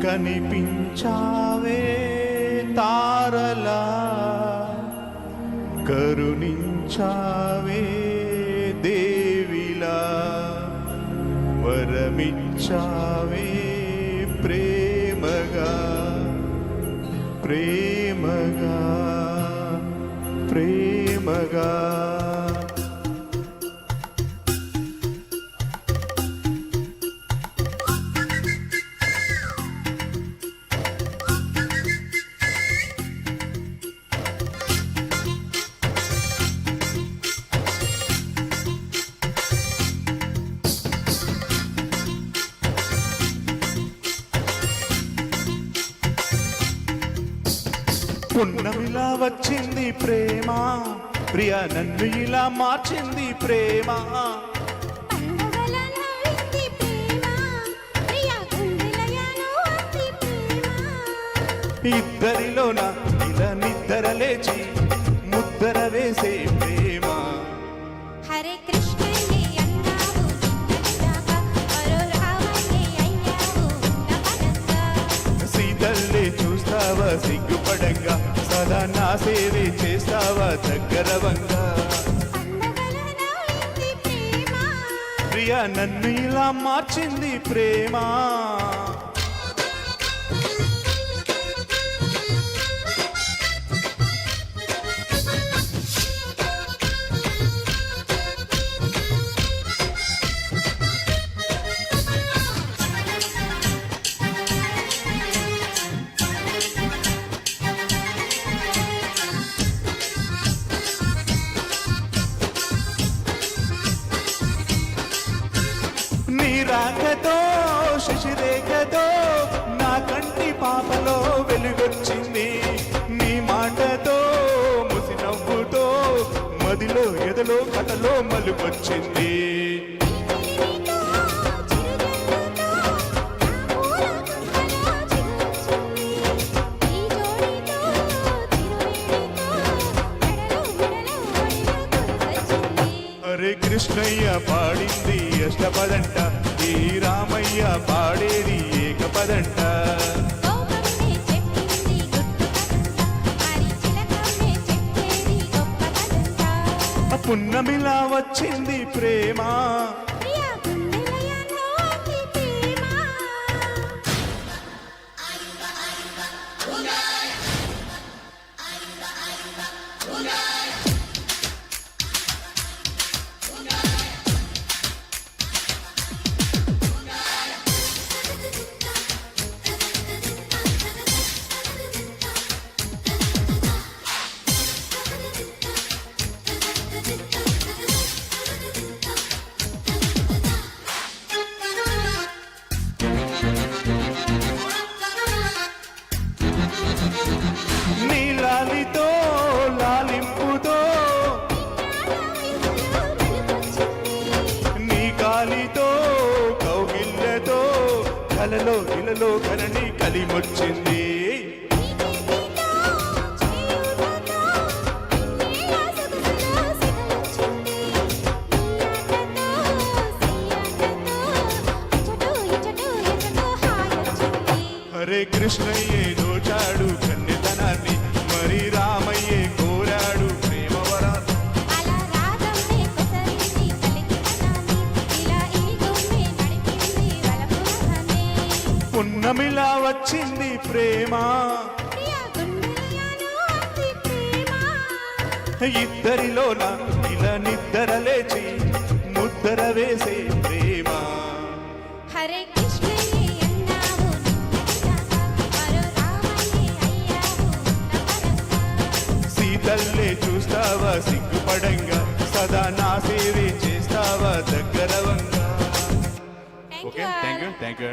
కనిపించావే తారలా కరుణించావే దేవిలా వరమిచ్చావే ప్రేమగా ప్రేమగా ప్రేమగా పున్నమిలా వచ్చింది ప్రేమ ప్రియ నన్ను ఇలా మార్చింది ప్రేమ ఇద్దరిలోన ఇలా నిద్ర లేచి ముద్దర వేసే ప్రేమ హరే కృష్ణ సీతల్లే చూస్తావా సిగ్గుపడంగా సదా నా సేవే చేస్తావా దగ్గరవంగా ప్రియా నన్ను ఇలా మార్చింది ప్రేమ నీ రాకతో శశిరేఖతో నా కంటి పాపలో వెలుగొచ్చింది నీ మాటతో ముసి నవ్వుతో మదిలో ఎదలో కథలో మలుపొచ్చింది హరే కృష్ణయ్య పాడింది అష్టపదంట ఈ రామయ్య పాడేది ఏకపదంట పున్నమిలా వచ్చింది ప్రేమ నీ లాలితో లాలింపుతో నీ కాలితో కౌగిళ్ళతో కలలో ఇలలో కరణి కలిమొచ్చింది హరే కృష్ణయ్యే దోచాడు కన్యతనాన్ని మరి రామయ్యే కోరాడు ప్రేమవరాన్ని పున్నమిలా వచ్చింది ప్రేమ ఇద్దరిలోన ఇలా నిద్ర లేచి ముద్దర వేసే ప్రేమ హరే కృష్ణ సీతల్లే చూస్తావా సిగ్గుపడంగా సదా నా సేవే చేస్తావా దగ్గరవంగా ఓకే థ్యాంక్ యూ